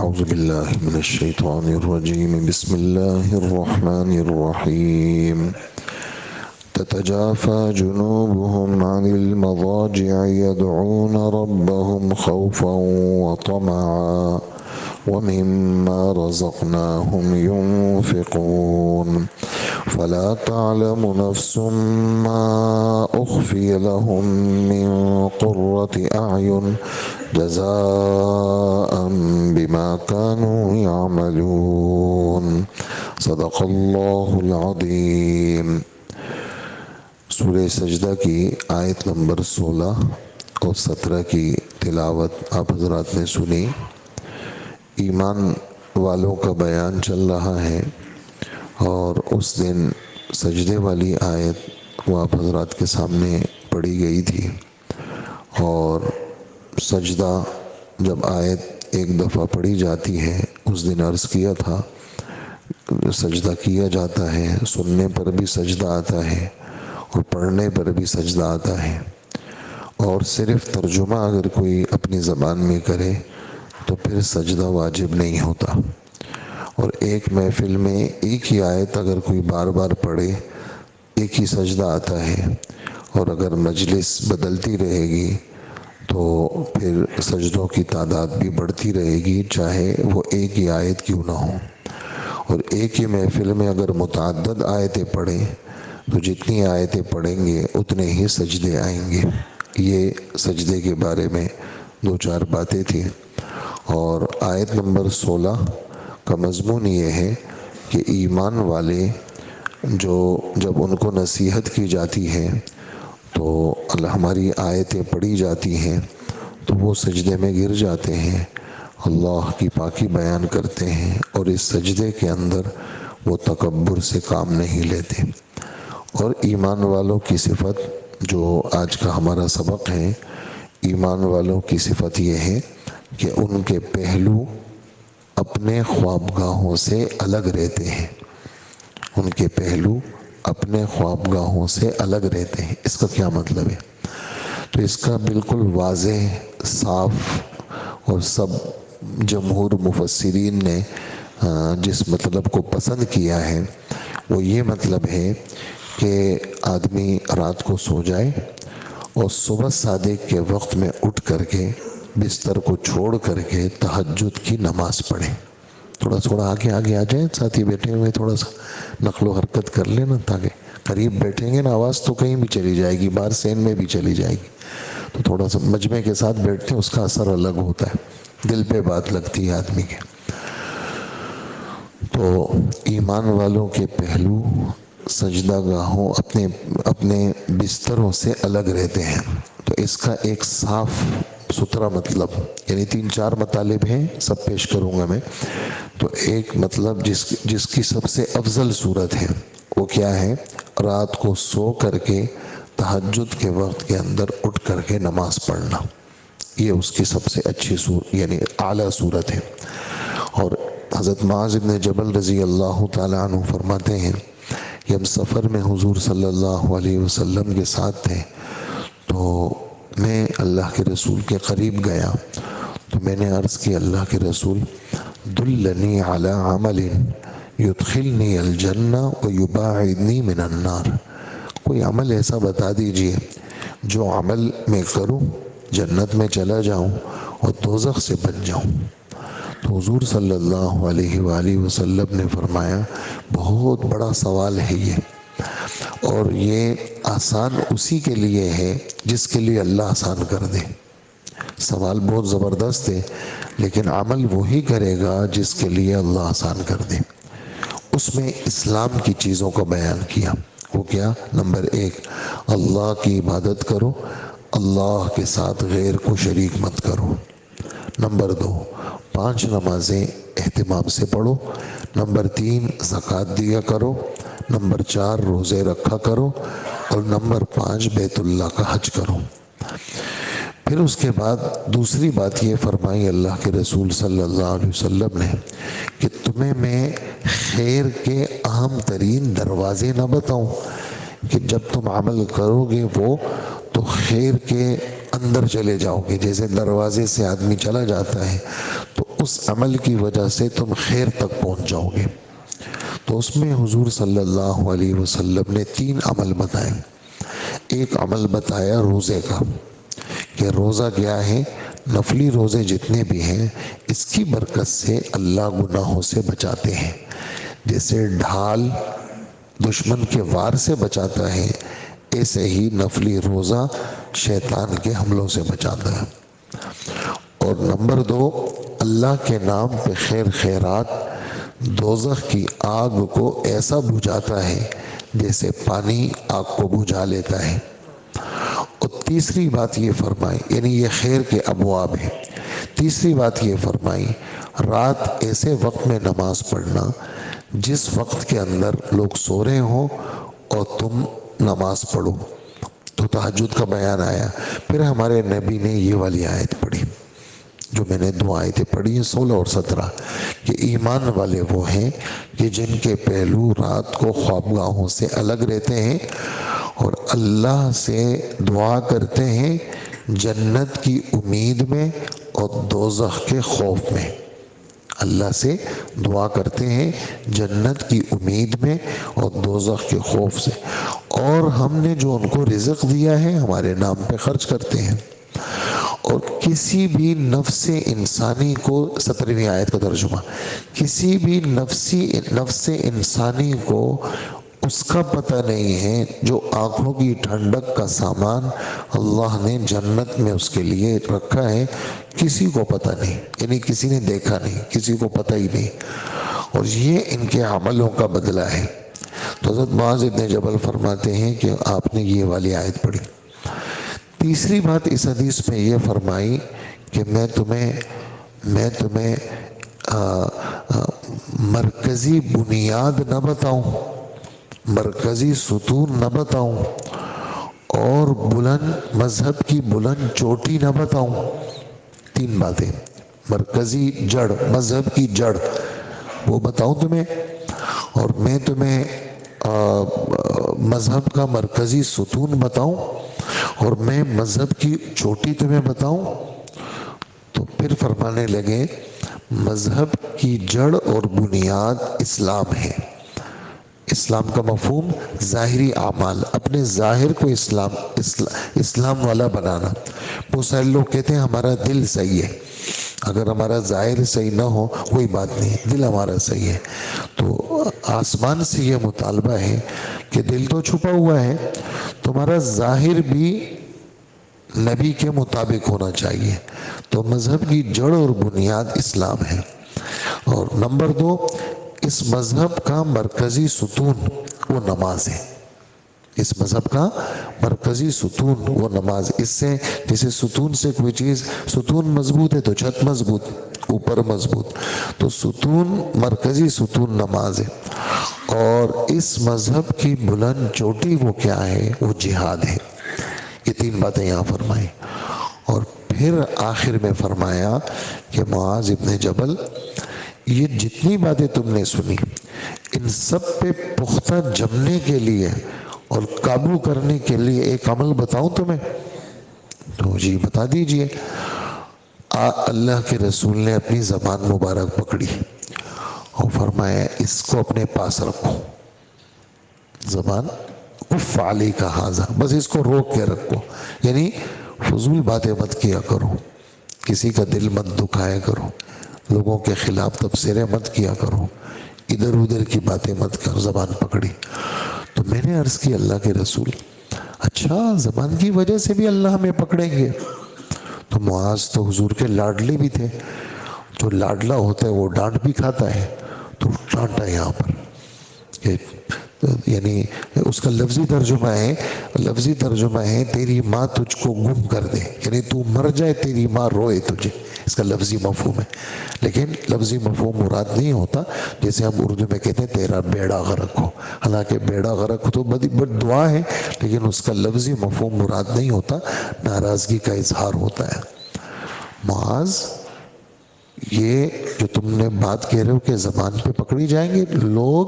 أعوذ بالله من الشيطان الرجيم بسم الله الرحمن الرحيم تتجافى جنوبهم عن المضاجع يدعون ربهم خوفا وطمعا ومما رزقناهم ينفقون فلا تعلم نفس ما أخفي لهم من قرة أعين جزاء بما كانوا يعملون صدق اللہ العظیم۔ سورہ سجدہ کی آیت نمبر 16 اور 17 کی تلاوت آپ حضرات نے سنی۔ ایمان والوں کا بیان چل رہا ہے اور اس دن سجدے والی آیت وہ آپ حضرات کے سامنے پڑھی گئی تھی، اور سجدہ جب آیت ایک دفعہ پڑھی جاتی ہے اس دن عرض کیا تھا سجدہ کیا جاتا ہے، سننے پر بھی سجدہ آتا ہے اور پڑھنے پر بھی سجدہ آتا ہے، اور صرف ترجمہ اگر کوئی اپنی زبان میں کرے تو پھر سجدہ واجب نہیں ہوتا، اور ایک محفل میں ایک ہی آیت اگر کوئی بار بار پڑھے ایک ہی سجدہ آتا ہے، اور اگر مجلس بدلتی رہے گی تو پھر سجدوں کی تعداد بھی بڑھتی رہے گی، چاہے وہ ایک ہی آیت کیوں نہ ہو۔ اور ایک ہی محفل میں اگر متعدد آیتیں پڑھیں تو جتنی آیتیں پڑھیں گے اتنے ہی سجدے آئیں گے۔ یہ سجدے کے بارے میں دو چار باتیں تھیں، اور آیت نمبر 16 کا مضمون یہ ہے کہ ایمان والے جب ان کو نصیحت کی جاتی ہے تو ہماری آیتیں پڑھی جاتی ہیں تو وہ سجدے میں گر جاتے ہیں، اللہ کی پاکی بیان کرتے ہیں، اور اس سجدے کے اندر وہ تکبر سے کام نہیں لیتے۔ اور ایمان والوں کی صفت جو آج کا ہمارا سبق ہے، ایمان والوں کی صفت یہ ہے کہ ان کے پہلو اپنے خوابگاہوں سے الگ رہتے ہیں، ان کے پہلو اپنے خوابگاہوں سے الگ رہتے ہیں۔ اس کا کیا مطلب ہے؟ تو اس کا بالکل واضح، صاف اور سب جمہور مفسرین نے جس مطلب کو پسند کیا ہے وہ یہ مطلب ہے کہ آدمی رات کو سو جائے اور صبح صادق کے وقت میں اٹھ کر کے بستر کو چھوڑ کر کے تہجد کی نماز پڑھے۔ تھوڑا آگے آ جائیں، ساتھی بیٹھے ہوئے تھوڑا سا نقل و حرکت کر لینا، تاکہ قریب بیٹھیں گے نا آواز تو کہیں بھی چلی جائے گی، باہر سین میں بھی چلی جائے گی، تو تھوڑا سا مجمع کے ساتھ بیٹھتے ہیں، اس کا اثر الگ ہوتا ہے، دل پہ بات لگتی ہے آدمی کے۔ تو ایمان والوں کے پہلو سجدہ گاہوں اپنے بستروں سے الگ رہتے ہیں۔ تو اس کا ایک صاف ستھرا مطلب، یعنی 3-4 مطالب ہیں، سب پیش کروں گا میں۔ تو ایک مطلب جس کی سب سے افضل صورت ہے وہ کیا ہے؟ رات کو سو کر کے تہجد کے وقت کے اندر اٹھ کر کے نماز پڑھنا، یہ اس کی سب سے اچھی صورت، یعنی اعلیٰ صورت ہے۔ اور حضرت معاذ بن جبل رضی اللہ تعالیٰ عنہ فرماتے ہیں کہ ہم سفر میں حضور صلی اللہ علیہ وسلم کے ساتھ تھے، تو میں اللہ کے رسول کے قریب گیا تو میں نے عرض کی، اللہ کے رسول دلنی علی عمل یدخلنی الجنہ ویباعدنی من النار، کوئی عمل ایسا بتا دیجئے جو عمل میں کروں جنت میں چلا جاؤں اور دوزخ سے بچ جاؤں۔ تو حضور صلی اللہ علیہ وآلہ وسلم نے فرمایا بہت بڑا سوال ہے یہ، اور یہ آسان اسی کے لیے ہے جس کے لیے اللہ آسان کر دے۔ سوال بہت زبردست ہے، لیکن عمل وہی کرے گا جس کے لیے اللہ آسان کر دے۔ اس میں اسلام کی چیزوں کا بیان کیا، وہ کیا؟ نمبر 1، اللہ کی عبادت کرو، اللہ کے ساتھ غیر کو شریک مت کرو۔ نمبر 2، 5 نمازیں اہتمام سے پڑھو۔ نمبر 3، زکوٰۃ دیا کرو۔ نمبر 4، روزے رکھا کرو، اور نمبر 5، بیت اللہ کا حج کرو۔ پھر اس کے بعد دوسری بات یہ فرمائی اللہ کے رسول صلی اللہ علیہ وسلم نے کہ تمہیں میں خیر کے اہم ترین دروازے نہ بتاؤں کہ جب تم عمل کرو گے وہ تو خیر کے اندر چلے جاؤ گے، جیسے دروازے سے آدمی چلا جاتا ہے تو اس عمل کی وجہ سے تم خیر تک پہنچ جاؤ گے۔ تو اس میں حضور صلی اللہ علیہ وسلم نے 3 عمل بتائے۔ ایک عمل بتایا روزے کا، کہ روزہ کیا ہے، نفلی روزے جتنے بھی ہیں اس کی برکت سے اللہ گناہوں سے بچاتے ہیں۔ جیسے ڈھال دشمن کے وار سے بچاتا ہے، ایسے ہی نفلی روزہ شیطان کے حملوں سے بچاتا ہے۔ اور نمبر 2، اللہ کے نام پہ خیر خیرات دوزخ کی آگ کو ایسا بجھاتا ہے جیسے پانی آگ کو بجھا لیتا ہے۔ اور تیسری بات یہ فرمائی، یعنی یہ خیر کے ابواب ہیں، تیسری بات یہ فرمائی، رات ایسے وقت میں نماز پڑھنا جس وقت کے اندر لوگ سو رہے ہوں اور تم نماز پڑھو۔ تو تہجد کا بیان آیا، پھر ہمارے نبی نے یہ والی آیت پڑھی جو میں نے 2 آیتیں پڑھی ہیں 16 اور 17، کہ ایمان والے وہ ہیں کہ جن کے پہلو رات کو خوابگاہوں سے الگ رہتے ہیں اور اللہ سے دعا کرتے ہیں جنت کی امید میں اور دوزخ کے خوف میں۔ اللہ سے دعا کرتے ہیں جنت کی امید میں اور دوزخ کے خوف سے، اور ہم نے جو ان کو رزق دیا ہے ہمارے نام پہ خرچ کرتے ہیں۔ اور کسی بھی نفس انسانی کو، 17ویں آیت کا ترجمہ، کسی بھی نفس انسانی کو اس کا پتہ نہیں ہے جو آنکھوں کی ٹھنڈک کا سامان اللہ نے جنت میں اس کے لیے رکھا ہے، کسی کو پتہ نہیں، یعنی کسی نے دیکھا نہیں، کسی کو پتہ ہی نہیں، اور یہ ان کے عملوں کا بدلہ ہے۔ تو حضرت معاذ ابن جبل فرماتے ہیں کہ آپ نے یہ والی آیت پڑھی۔ تیسری بات اس حدیث میں یہ فرمائی کہ میں تمہیں مرکزی بنیاد نہ بتاؤں، مرکزی ستون نہ بتاؤں، اور بلند مذہب کی بلند چوٹی نہ بتاؤں۔ 3 باتیں، مرکزی جڑ، مذہب کی جڑ وہ بتاؤں تمہیں، اور میں تمہیں مذہب کا مرکزی ستون بتاؤں، اور میں مذہب کی چوٹی تمہیں بتاؤں۔ تو پھر فرمانے لگے مذہب کی جڑ اور بنیاد اسلام ہے۔ اسلام کا مفہوم ظاہری اعمال، اپنے ظاہر کو اسلام والا بنانا۔ بہت سارے لوگ کہتے ہیں ہمارا دل صحیح ہے، اگر ہمارا ظاہر صحیح نہ ہو کوئی بات نہیں، دل ہمارا صحیح ہے۔ تو آسمان سے یہ مطالبہ ہے کہ دل تو چھپا ہوا ہے، تمہارا ظاہر بھی نبی کے مطابق ہونا چاہیے۔ تو مذہب کی جڑ اور بنیاد اسلام ہے۔ اور نمبر 2، اس مذہب کا مرکزی ستون وہ نماز ہے۔ اس مذہب کا مرکزی ستون وہ نماز، اس سے جیسے ستون سے کوئی چیز، ستون مضبوط ہے تو چھت مضبوط، اوپر مضبوط، تو ستون، مرکزی ستون نماز ہے۔ اور اس مذہب کی بلند چوٹی وہ کیا ہے، وہ جہاد ہے۔ یہ 3 باتیں یہاں فرمائیں، اور پھر آخر میں فرمایا کہ معاذ ابن جبل، یہ جتنی باتیں تم نے سنی ان سب پہ پختہ جمنے کے لیے اور قابو کرنے کے لیے ایک عمل بتاؤں تمہیں؟ تو جی بتا دیجئے۔ اللہ کے رسول نے اپنی زبان مبارک پکڑی اور فرمایا اس کو اپنے پاس رکھو، زبان کف علیک ھذا، بس اس کو روک کے رکھو، یعنی فضول باتیں مت کیا کرو، کسی کا دل مت دکھایا کرو، لوگوں کے خلاف تبصرے مت کیا کرو، ادھر ادھر کی باتیں مت کرو۔ زبان پکڑی تو میں نے عرض کی اللہ کے رسول، اچھا زبان کی وجہ سے بھی اللہ ہمیں پکڑیں گے؟ تو معاذ تو حضور کے لاڈلے بھی تھے، جو لاڈلا ہوتا ہے وہ ڈانٹ بھی کھاتا ہے، تو ڈانٹا یہاں پر کہ یعنی اس کا لفظی ترجمہ ہے تیری ماں تجھ کو گم کر دے، یعنی تو مر جائے تیری ماں روئے تجھے، اس کا لفظی مفہوم ہے۔ لیکن لفظی مفہوم مراد نہیں ہوتا، جیسے ہم اردو میں کہتے ہیں تیرا بیڑا غرق ہو، حالانکہ بیڑا غرق تو بڑی دعا ہے، لیکن اس کا لفظی مفہوم مراد نہیں ہوتا، ناراضگی کا اظہار ہوتا ہے۔ معاذ، یہ جو تم نے بات کہہ رہے ہو کہ زبان پہ پکڑی جائیں گے، لوگ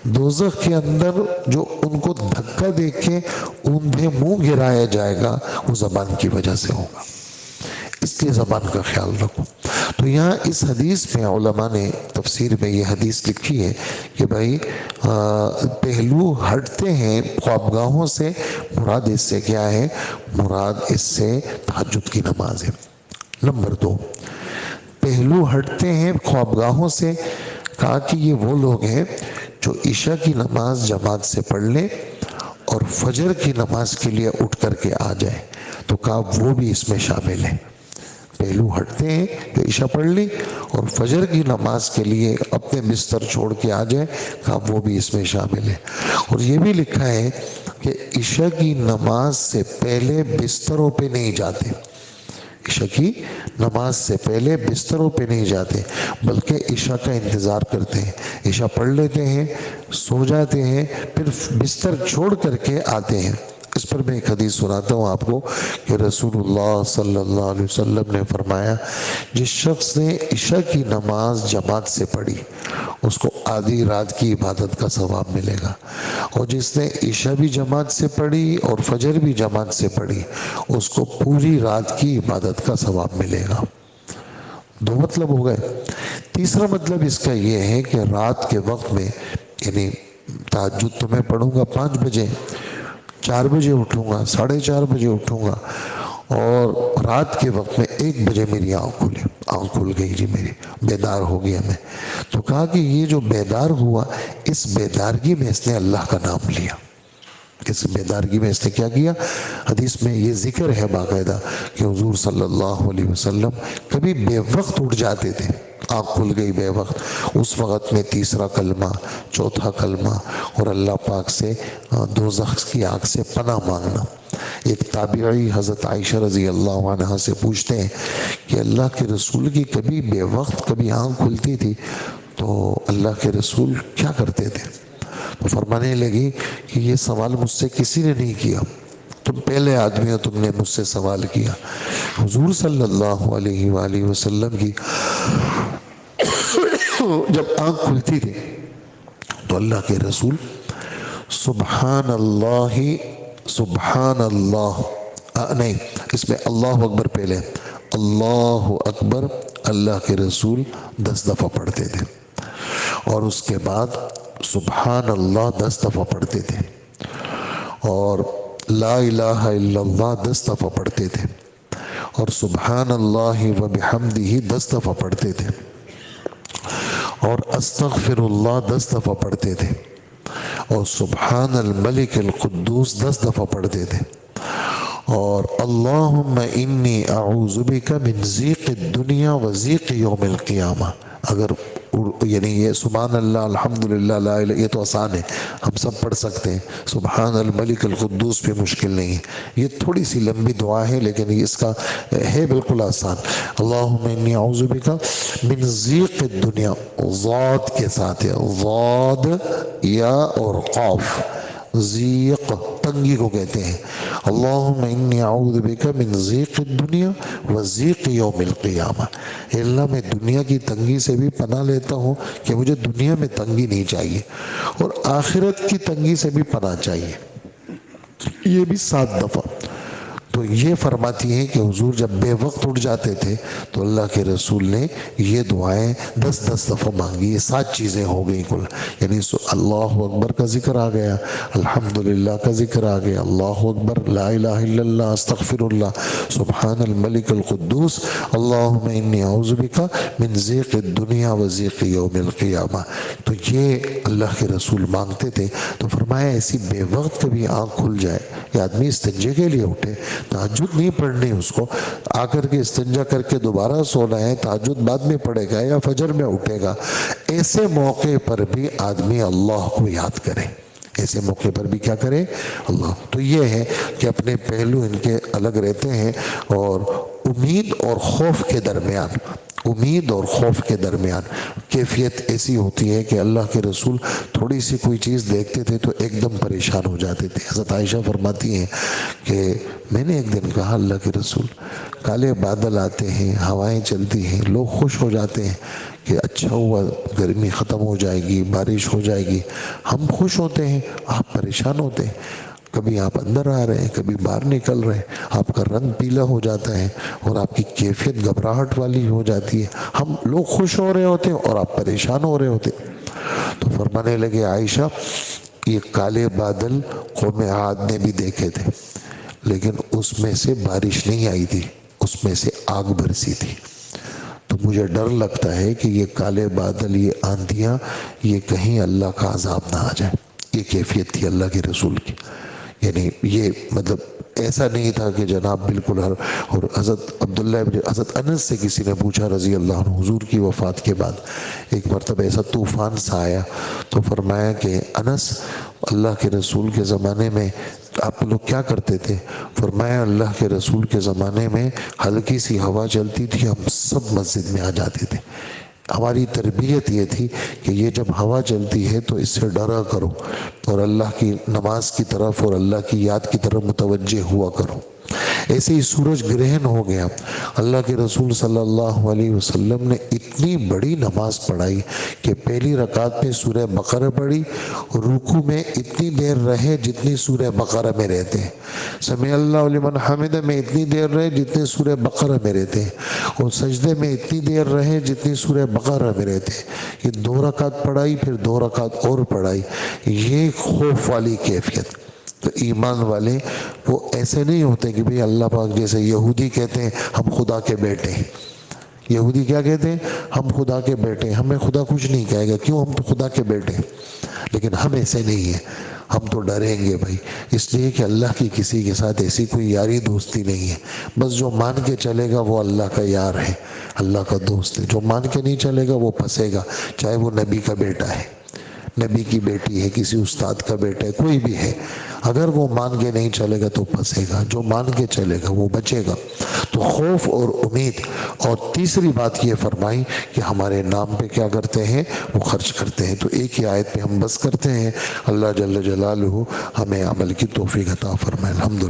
دوزخ کے اندر جو ان کو دھکا دے کے اوندھے منہ گرایا جائے گا وہ زبان کی وجہ سے ہوگا، اس لیے زبان کا خیال رکھو۔ تو یہاں اس حدیث میں علماء نے تفسیر میں یہ حدیث لکھی ہے کہ بھائی پہلو ہٹتے ہیں خوابگاہوں سے، مراد اس سے کیا ہے؟ مراد اس سے تہجد کی نماز ہے۔ نمبر 2، پہلو ہٹتے ہیں خوابگاہوں سے، کہا کہ یہ وہ لوگ ہیں جو عشاء کی نماز جماعت سے پڑھ لیں اور فجر کی نماز کے لیے اٹھ کر کے آ جائے، تو کہا وہ بھی اس میں شامل ہے۔ پہلو ہٹتے ہیں جو عشاء پڑھ لی اور فجر کی نماز کے لیے اپنے بستر چھوڑ کے آ جائے، کہا وہ بھی اس میں شامل ہے۔ اور یہ بھی لکھا ہے کہ عشاء کی نماز سے پہلے بستروں پہ نہیں جاتے، عشاء کی نماز سے پہلے بستروں پہ نہیں جاتے، بلکہ عشاء کا انتظار کرتے ہیں، عشاء پڑھ لیتے ہیں، سو جاتے ہیں، پھر بستر چھوڑ کر کے آتے ہیں۔ اس پر میں ایک حدیث سناتا ہوں آپ کو کہ رسول اللہ صلی اللہ علیہ وسلم نے فرمایا، جس شخص نے عشاء کی نماز جماعت سے پڑھی اس کو آدھی رات کی عبادت کا ثواب ملے گا، اور جس نے عشاء بھی جماعت سے پڑھی اور فجر بھی جماعت سے پڑھی اس کو پوری رات کی عبادت کا ثواب ملے گا۔ دو مطلب ہو گئے۔ تیسرا مطلب اس کا یہ ہے کہ رات کے وقت میں، یعنی تہجد تو میں پڑھوں گا 5 بجے، 4 بجے اٹھوں گا، 4:30 بجے اٹھوں گا، اور رات کے وقت میں 1 بجے میری آنکھ کھل گئی جی، میری بیدار ہو گیا میں، تو کہا کہ یہ جو بیدار ہوا اس بیدارگی میں اس نے اللہ کا نام لیا۔ اس بیدارگی میں اس نے کیا کیا؟ حدیث میں یہ ذکر ہے باقاعدہ کہ حضور صلی اللہ علیہ وسلم کبھی بے وقت اٹھ جاتے تھے، آنکھ کھل گئی بے وقت، اس وقت میں تیسرا کلمہ، چوتھا کلمہ، اور اللہ پاک سے دوزخ کی آگ سے پناہ مانگنا۔ ایک تابعی حضرت عائشہ رضی اللہ عنہا سے پوچھتے ہیں کہ اللہ کے رسول کی کبھی بے وقت کبھی آنکھ کھلتی تھی تو اللہ کے رسول کیا کرتے تھے؟ تو فرمانے لگی کہ یہ سوال مجھ سے کسی نے نہیں کیا، تم پہلے آدمی ہو، تم نے مجھ سے سوال کیا۔ حضور صلی اللہ علیہ وآلہ وسلم کی جب آنکھ کھلتی تھی تو اللہ کے رسول سبحان اللہ، سبحان اللہ، نہیں، اس میں اللہ اکبر پہلے، اللہ اکبر اللہ کے رسول 10 دفعہ پڑھتے تھے، اور اس کے بعد سبحان اللہ 10 دفعہ پڑھتے تھے، اور لا الہ الا اللہ 10 دفعہ پڑھتے تھے، اور سبحان اللہ و بحمدہ 10 دفعہ پڑھتے تھے، اور استغفر اللہ 10 دفعہ پڑھتے تھے، اور سبحان الملک القدوس 10 دفعہ پڑھتے تھے، اور اللہم انی اعوذ بک من ضیق الدنیا و ضیق یوم القیامہ۔ اگر یعنی یہ سبحان اللہ، الحمدللہ، لا الہ، یہ تو آسان ہے، ہم سب پڑھ سکتے ہیں، سبحان الملک القدوس بھی مشکل نہیں ہے، یہ تھوڑی سی لمبی دعا ہے لیکن اس کا ہے بالکل آسان۔ اللہم انی اعوذ بک من ضیق الدنیا، ضاد کے ساتھ ہے، ضاد یا اور قاف، ضیق تنگی کو کہتے ہیں۔ اللہم انی اعوذ بک من ضیق الدنیا و ضیق یوم القیامہ، اے اللہ میں دنیا کی تنگی سے بھی پناہ لیتا ہوں کہ مجھے دنیا میں تنگی نہیں چاہیے، اور آخرت کی تنگی سے بھی پناہ چاہیے، یہ بھی 7 دفعہ۔ تو یہ فرماتی ہیں کہ حضور جب بے وقت اٹھ جاتے تھے تو اللہ کے رسول نے یہ دعائیں 10 دفعہ مانگی، یہ 7 چیزیں ہو گئی کل، یعنی اللہ اکبر کا ذکر آ گیا، الحمدللہ کا ذکر آ گیا، اللہ اکبر، لا الہ الا اللہ، استغفر اللہ، سبحان الملک القدوس، اللہم انی اعوذ بک من ضیق الدنیا و ضیق یوم القیامہ۔ تو یہ اللہ کے رسول مانگتے تھے۔ تو فرمایا ایسی بے وقت کبھی آنکھ کھل جائے، یہ آدمی استنجے کے لیے اٹھے، تہجد نہیں پڑھنی اس کو، آ کر کے استنجا کر کے دوبارہ سونا ہے، تہجد بعد میں پڑھے گا یا فجر میں اٹھے گا، ایسے موقع پر بھی آدمی اللہ کو یاد کرے، ایسے موقع پر بھی کیا کرے؟ اللہ۔ تو یہ ہے کہ اپنے پہلو ان کے الگ رہتے ہیں، اور امید اور خوف کے درمیان، امید اور خوف کے درمیان کیفیت ایسی ہوتی ہے کہ اللہ کے رسول تھوڑی سی کوئی چیز دیکھتے تھے تو ایک دم پریشان ہو جاتے تھے۔ حضرت عائشہ فرماتی ہیں کہ میں نے ایک دن کہا اللہ کے رسول، کالے بادل آتے ہیں، ہوائیں چلتی ہیں، لوگ خوش ہو جاتے ہیں کہ اچھا ہوا گرمی ختم ہو جائے گی، بارش ہو جائے گی، ہم خوش ہوتے ہیں، آپ پریشان ہوتے ہیں۔ کبھی آپ اندر آ رہے ہیں، کبھی باہر نکل رہے ہیں، آپ کا رنگ پیلا ہو جاتا ہے اور آپ کی کیفیت گھبراہٹ والی ہو جاتی ہے، ہم لوگ خوش ہو رہے ہوتے ہیں اور آپ پریشان ہو رہے ہوتے ہیں۔ تو فرمانے لگے عائشہ یہ کالے بادل قوم عاد نے بھی دیکھے تھے، لیکن اس میں سے بارش نہیں آئی تھی، اس میں سے آگ برسی تھی۔ تو مجھے ڈر لگتا ہے کہ یہ کالے بادل، یہ آندھیاں، یہ کہیں اللہ کا عذاب نہ آ جائے۔ یہ کیفیت تھی اللہ کے رسول کی، یعنی یہ مطلب ایسا نہیں تھا کہ جناب بالکل اور حضرت انس سے کسی نے پوچھا رضی اللہ عنہ، حضور کی وفات کے بعد ایک مرتبہ ایسا طوفان سا آیا تو فرمایا کہ انس اللہ کے رسول کے زمانے میں آپ لوگ کیا کرتے تھے؟ فرمایا اللہ کے رسول کے زمانے میں ہلکی سی ہوا چلتی تھی، ہم سب مسجد میں آ جاتے تھے۔ ہماری تربیت یہ تھی کہ یہ جب ہوا چلتی ہے تو اس سے ڈرا کرو اور اللہ کی نماز کی طرف اور اللہ کی یاد کی طرف متوجہ ہوا کرو۔ ایسے ہی سورج گرہن ہو گیا، اللہ کے رسول صلی اللہ علیہ وسلم نے اتنی بڑی نماز پڑھائی کہ پہلی رکعت میں سورہ بقرہ پڑھی، رکوع میں اتنی دیر رہے جتنی سورہ بقرہ میں رہتے ہیں، سمع اللہ لمن حمدہ میں اتنی دیر رہے جتنے سورہ بقرہ میں رہتے ہیں، اور سجدے میں اتنی دیر رہے جتنی سورہ بقرہ میں رہتے ہیں۔ یہ 2 رکعت پڑھائی، پھر 2 رکعت اور پڑھائی، یہ خوف والی کیفیت۔ تو ایمان والے وہ ایسے نہیں ہوتے کہ بھئی اللہ پاک جیسے یہودی کہتے ہیں ہم خدا کے بیٹے ہیں۔ یہودی کیا کہتے ہیں؟ ہم خدا کے بیٹے ہیں، ہمیں خدا کچھ نہیں کہے گا، کیوں؟ ہم تو خدا کے بیٹے ہیں۔ لیکن ہم ایسے نہیں ہیں، ہم تو ڈریں گے بھائی، اس لیے کہ اللہ کی کسی کے ساتھ ایسی کوئی یاری دوستی نہیں ہے۔ بس جو مان کے چلے گا وہ اللہ کا یار ہے، اللہ کا دوست ہے۔ جو مان کے نہیں چلے گا وہ پھنسے گا، چاہے وہ نبی کا بیٹا ہے، نبی کی بیٹی ہے، کسی استاد کا بیٹا ہے، کوئی بھی ہے، اگر وہ مان کے نہیں چلے گا تو پھنسے گا، جو مان کے چلے گا وہ بچے گا۔ تو خوف اور امید، اور تیسری بات یہ فرمائی کہ ہمارے نام پہ کیا کرتے ہیں؟ وہ خرچ کرتے ہیں۔ تو ایک ہی آیت پہ ہم بس کرتے ہیں۔ اللہ جل جلالہ ہمیں عمل کی توفیق عطا فرمائے۔ الحمدللہ۔